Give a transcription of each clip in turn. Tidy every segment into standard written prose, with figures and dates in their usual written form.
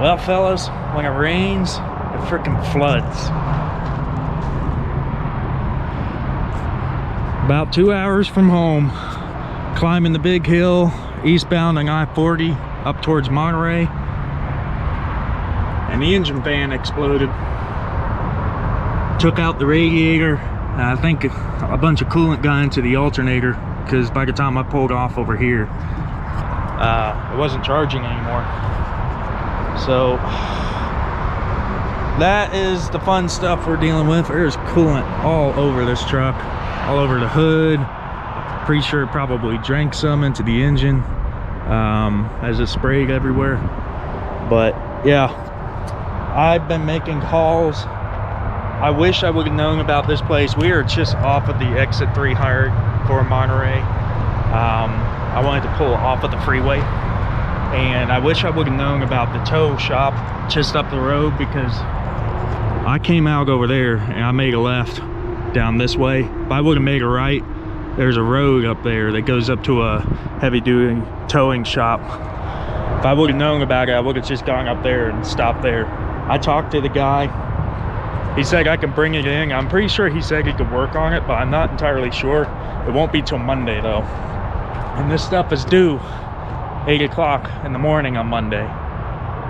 Well, fellas, when it rains, it freaking floods. About 2 hours from home, climbing the big hill, eastbound on I-40 up towards Monterey, and the engine fan exploded. Took out the radiator. I think a bunch of coolant got into the alternator, because by the time I pulled off over here, it wasn't charging anymore. So that is the fun stuff we're dealing with. There's coolant all over this truck, all over the hood. Pretty sure it probably drank some into the engine as it sprayed everywhere. But yeah, I've been making calls. I wish I would have known about this place. We are just off of the exit 300 for Monterey. I wanted to pull off of the freeway, and I wish I would have known about the tow shop just up the road, because I came out over there and I made a left down this way. If I would have made a right, there's a road up there that goes up to a heavy-duty towing shop. If I would have known about it, I would have just gone up there and stopped there. I talked to the guy. He said I can bring it in. I'm pretty sure he said he could work on it, but I'm not entirely sure. It won't be till Monday though. And this stuff is due 8 o'clock in the morning on Monday.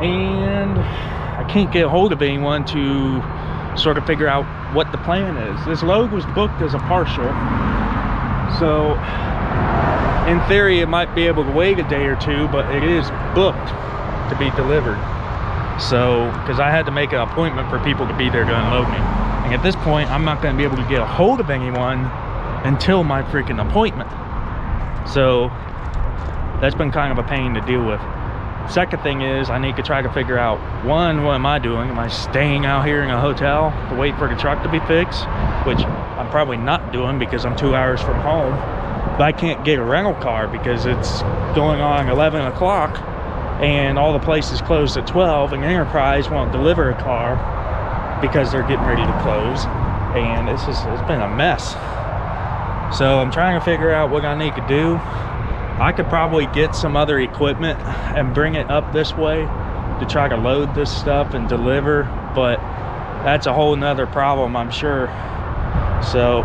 And I can't get a hold of anyone to sort of figure out what the plan is. This load was booked as a partial. So in theory, it might be able to wait a day or two, but it is booked to be delivered. So, because I had to make an appointment for people to be there to unload me. And at this point, I'm not going to be able to get a hold of anyone until my freaking appointment. So that's been kind of a pain to deal with. Second thing is, I need to try to figure out, one, what am I doing? Am I staying out here in a hotel to wait for the truck to be fixed? Which I'm probably not doing, because I'm 2 hours from home. But I can't get a rental car because it's going on 11 o'clock and all the places closed at 12, and Enterprise won't deliver a car because they're getting ready to close. And it's been a mess. So I'm trying to figure out what I need to do. I could probably get some other equipment and bring it up this way to try to load this stuff and deliver, but that's a whole nother problem, I'm sure. So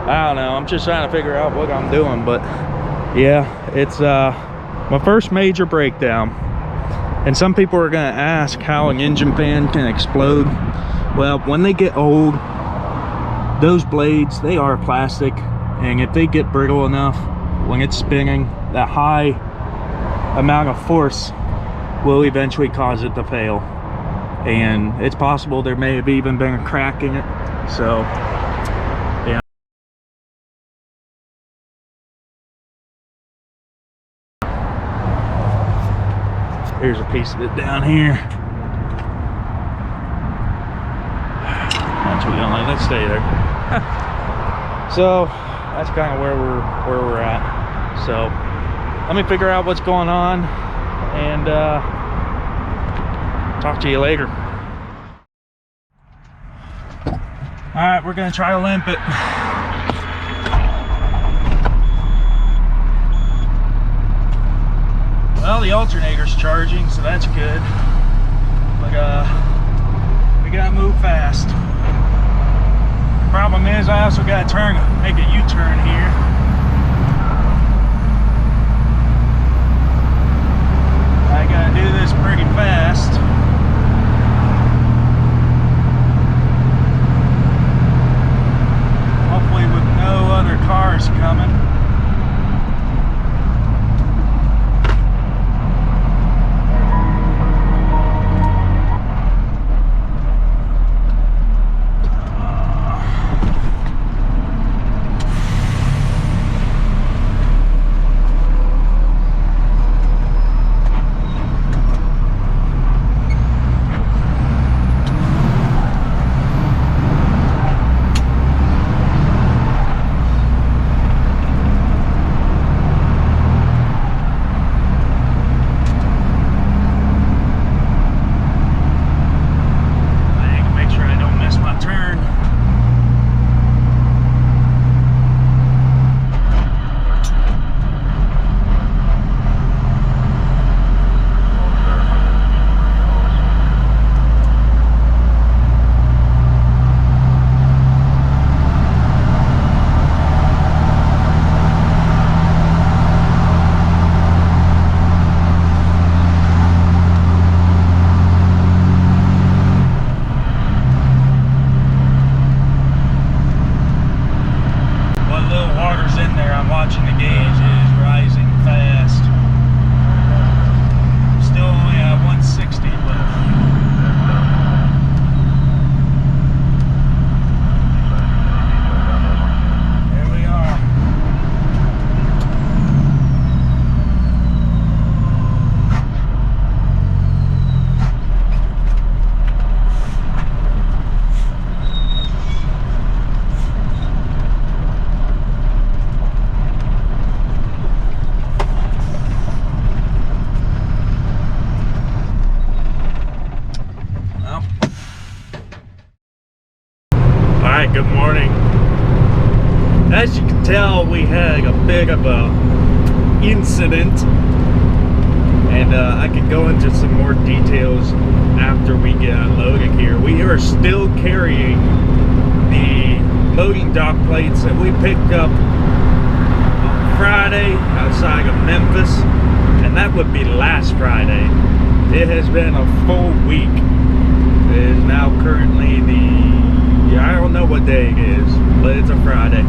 I don't know, I'm just trying to figure out what I'm doing. But yeah, it's my first major breakdown. And some people are going to ask how an engine fan can explode. Well, when they get old, those blades, they are plastic, and if they get brittle enough, when it's spinning, that high amount of force will eventually cause it to fail. And it's possible there may have even been a crack in it. So yeah. Here's a piece of it down here. That's what we don't let that stay there. So that's kind of where we're at. So let me figure out what's going on, and talk to you later. All right, we're gonna try to limp it. Well, the alternator's charging, so that's good. But we gotta move fast. Problem is, I also gotta make a U-turn here. I gotta do this pretty fast. Hopefully with no other cars coming. Alright, good morning. As you can tell, we had a bit of a incident, and I can go into some more details after we get unloaded here. We are still carrying the loading dock plates that we picked up on Friday outside of Memphis, and that would be last Friday. It has been a full week. It is now currently I don't know what day it is, but it's a Friday.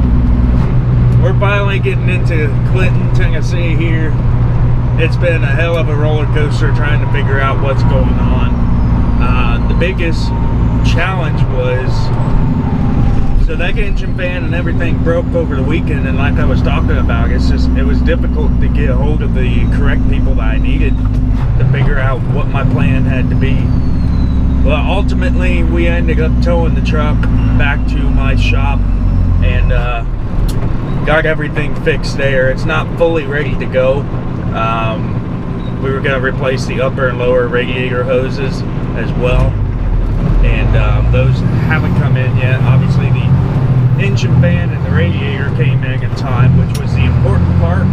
We're finally getting into Clinton, Tennessee here. It's been a hell of a roller coaster trying to figure out what's going on. The biggest challenge was, so that engine fan and everything broke over the weekend, and like I was talking about, it was difficult to get a hold of the correct people that I needed to figure out what my plan had to be. Well, ultimately, we ended up towing the truck back to my shop and got everything fixed there. It's not fully ready to go. We were going to replace the upper and lower radiator hoses as well, and those haven't come in yet. Obviously, the engine fan and the radiator came in time, which was the important part.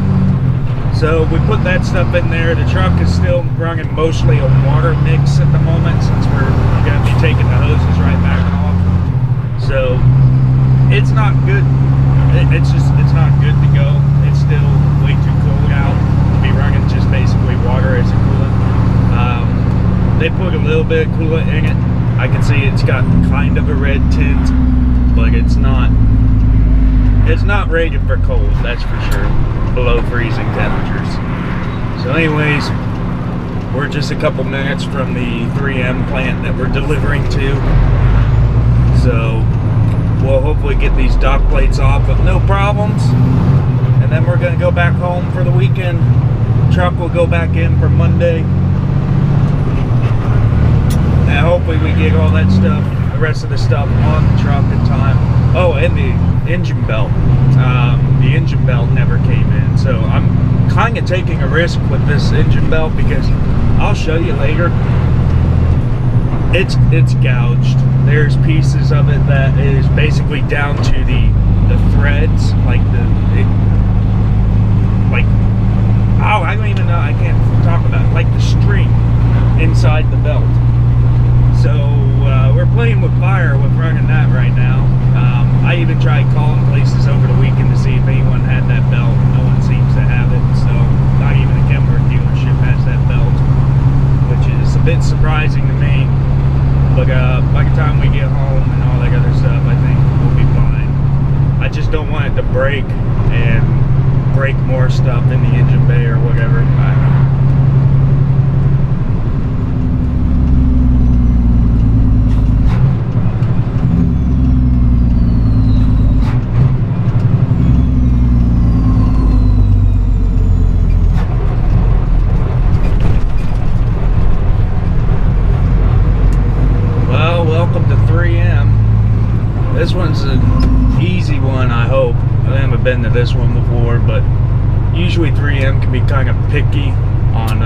So we put that stuff in there. The truck is still running mostly a water mix at the moment, since we're going to be taking the hoses right back off. So it's not good. It's not good to go. It's still way too cold out to be running just basically water as a coolant. They put a little bit of coolant in it. I can see it's got kind of a red tint, but it's not rated for cold, that's for sure. Below freezing temperatures. So anyways, we're just a couple minutes from the 3M plant that we're delivering to. So we'll hopefully get these dock plates off with no problems. And then we're gonna go back home for the weekend. Truck will go back in for Monday. And hopefully we get all that stuff, the rest of the stuff on the truck in time. Oh, and the engine belt. The engine belt never came in, so I'm kind of taking a risk with this engine belt, because I'll show you later. It's gouged. There's pieces of it that is basically down to the threads, I don't even know. I can't talk about it. Like the string inside the belt. So we're playing with fire with running that right now. I even tried calling places over the weekend to see if anyone had that belt. No one seems to have it, so not even a Kenworth dealership has that belt, which is a bit surprising to me. But by the time we get home and all that other stuff, I think we'll be fine. I just don't want it to break and break more stuff in the engine bay or whatever. I don't know. This one's an easy one, I hope. I haven't been to this one before, but usually 3M can be kind of picky on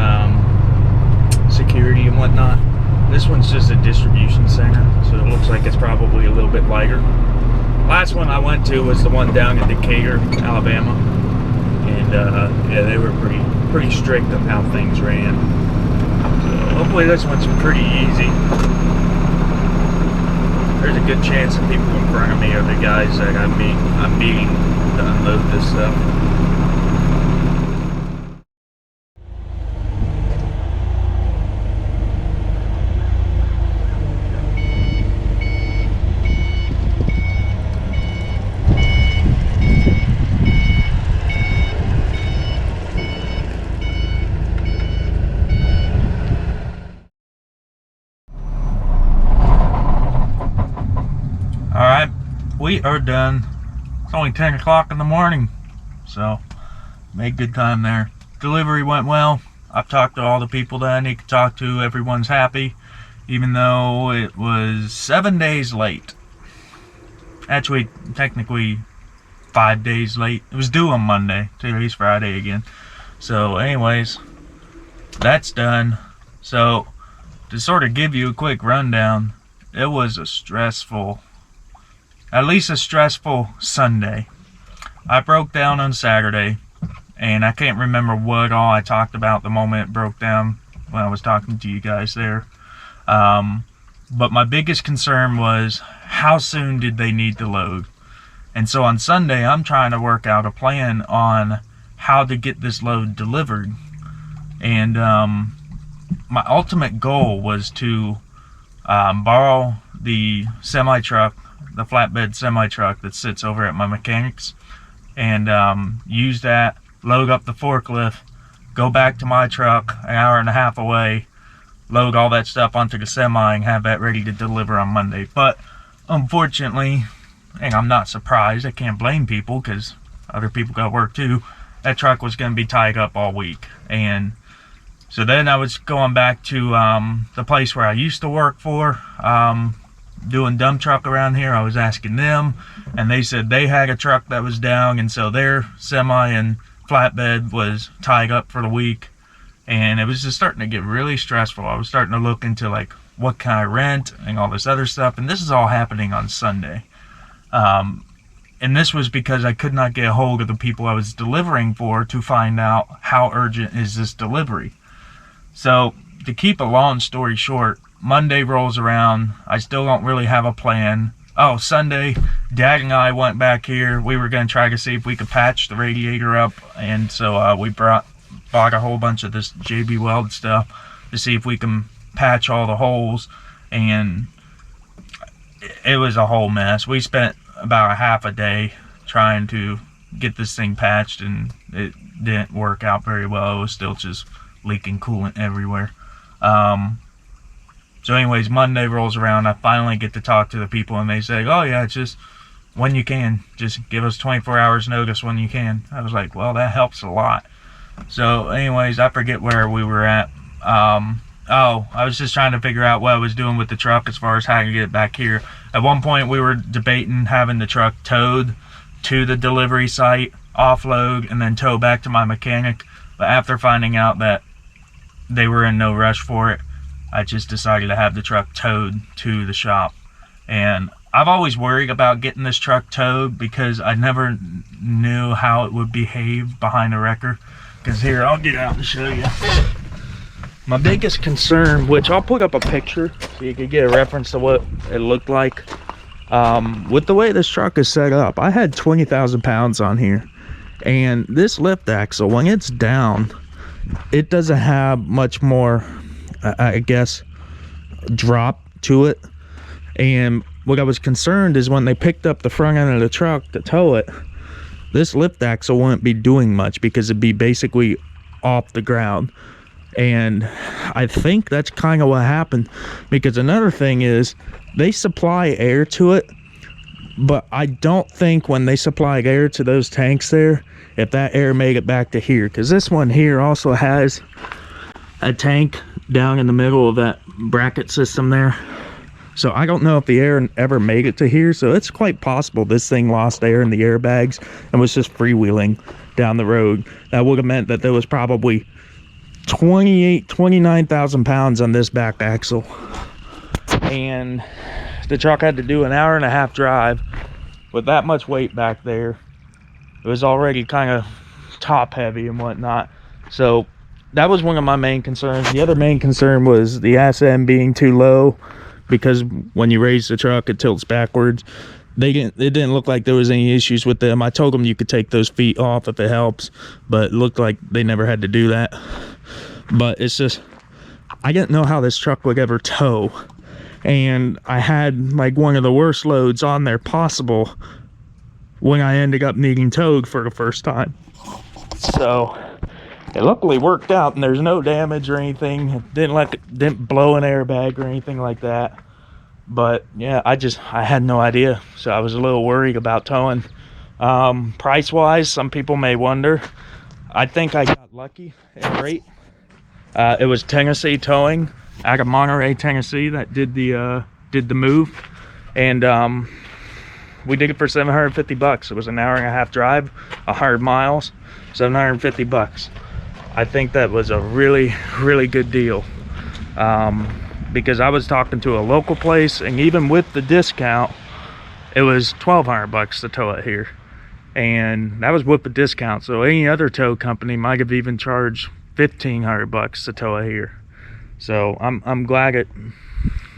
security and whatnot. This one's just a distribution center, so it looks like it's probably a little bit lighter. Last one I went to was the one down in Decatur, Alabama, and yeah, they were pretty strict on how things ran. So hopefully this one's pretty easy. There's a good chance that people in front of me are the guys that I'm meeting to unload this stuff. Alright, we are done. It's only 10 o'clock in the morning, so made good time there. Delivery went well. I've talked to all the people that I need to talk to. Everyone's happy, even though it was 7 days late. Actually, technically 5 days late. It was due on Monday. Today's Friday again. So anyways, that's done. So to sort of give you a quick rundown, it was a stressful at least a stressful Sunday. I broke down on Saturday, and I can't remember what all I talked about the moment it broke down when I was talking to you guys there. But my biggest concern was, how soon did they need to load? And so on Sunday, I'm trying to work out a plan on how to get this load delivered. And my ultimate goal was to borrow the semi-truck, the flatbed semi-truck that sits over at my mechanic's, and use that, load up the forklift, go back to my truck an hour and a half away, load all that stuff onto the semi, and have that ready to deliver on Monday. But unfortunately, and I'm not surprised, I can't blame people because other people got work too, that truck was going to be tied up all week. And so then I was going back to the place where I used to work for, doing dump truck around here. I was asking them, and they said they had a truck that was down, and so their semi and flatbed was tied up for the week. And it was just starting to get really stressful. I was starting to look into like, what can I rent and all this other stuff, and this is all happening on Sunday. And this was because I could not get a hold of the people I was delivering for to find out how urgent is this delivery. So to keep a long story short, Monday rolls around, I still don't really have a plan. Oh, Sunday, Dad and I went back here. We were going to try to see if we could patch the radiator up, and so we bought a whole bunch of this JB Weld stuff to see if we can patch all the holes, and it was a whole mess. We spent about a half a day trying to get this thing patched, and it didn't work out very well. It was still just leaking coolant everywhere. So anyways, Monday rolls around. I finally get to talk to the people, and they say, oh yeah, just when you can, just give us 24 hours notice when you can. I was like, well, that helps a lot. So anyways, I forget where we were at. Oh, I was just trying to figure out what I was doing with the truck as far as how to get it back here. At one point, we were debating having the truck towed to the delivery site, offload, and then tow back to my mechanic. But after finding out that they were in no rush for it, I just decided to have the truck towed to the shop. And I've always worried about getting this truck towed because I never knew how it would behave behind a wrecker. Because here, I'll get out and show you. My biggest concern, which I'll put up a picture so you can get a reference to what it looked like. With the way this truck is set up, I had 20,000 pounds on here. And this lift axle, when it's down, it doesn't have much more, I guess, drop to it. And what I was concerned is when they picked up the front end of the truck to tow it, this lift axle wouldn't be doing much because it'd be basically off the ground. And I think that's kind of what happened, because another thing is they supply air to it, but I don't think when they supplied air to those tanks there, if that air made it back to here, because this one here also has a tank down in the middle of that bracket system there. So I don't know if the air ever made it to here. So it's quite possible this thing lost air in the airbags and was just freewheeling down the road. That would have meant that there was probably 29,000 pounds on this back axle, and the truck had to do an hour and a half drive with that much weight back there. It was already kind of top heavy and whatnot. So that was one of my main concerns. The other main concern was the SM being too low, because when you raise the truck it tilts backwards. It didn't look like there was any issues with them. I told them you could take those feet off if it helps, but it looked like they never had to do that. But it's just, I didn't know how this truck would ever tow, and I had like one of the worst loads on there possible when I ended up needing towed for the first time. So it luckily worked out, and there's no damage or anything. It didn't blow an airbag or anything like that. But yeah, I had no idea, so I was a little worried about towing. Price wise, some people may wonder, I think I got lucky and rate. It was Tennessee Towing out of Monterey, Tennessee, that did the move, and we did it for $750. It was an hour and a half drive, 100 miles, $750. I think that was a really, really good deal, because I was talking to a local place, and even with the discount, it was $1,200 to tow it here, and that was with a discount. So any other tow company might have even charged $1,500 to tow it here. So I'm glad it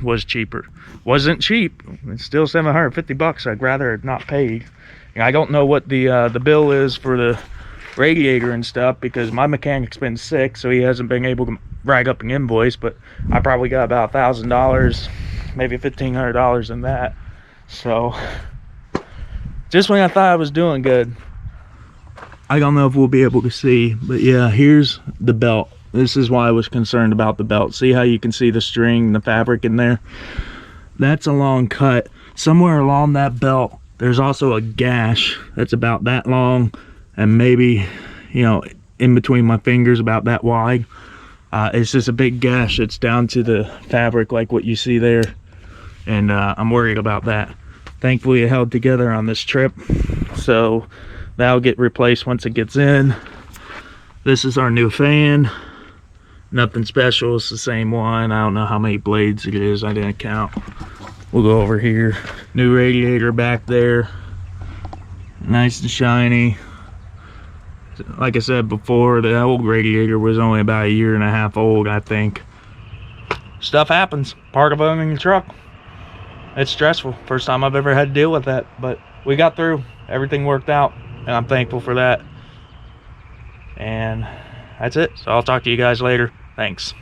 was cheaper. Wasn't cheap. It's still $750. I'd rather it not paid. I don't know what the bill is for the radiator and stuff, because my mechanic's been sick, so he hasn't been able to rag up an invoice, but I probably got about $1,000, maybe $1,500 in that. So just when I thought I was doing good. I don't know if we'll be able to see, but yeah, here's the belt. This is why I was concerned about the belt. See how you can see the string, the fabric in there? That's a long cut. Somewhere along that belt, there's also a gash that's about that long, and maybe, you know, in between my fingers about that wide. It's just a big gash that's down to the fabric like what you see there, and I'm worried about that. Thankfully it held together on this trip, so that'll get replaced once it gets in. This is our new fan. Nothing special, it's the same one. I don't know how many blades it is, I didn't count. We'll go over here. New radiator back there, nice and shiny. Like I said before, the old radiator was only about 1.5 years old, I think. Stuff happens, part of owning a truck. It's stressful. First time I've ever had to deal with that, but we got through. Everything worked out, and I'm thankful for that. And that's it. So I'll talk to you guys later. Thanks.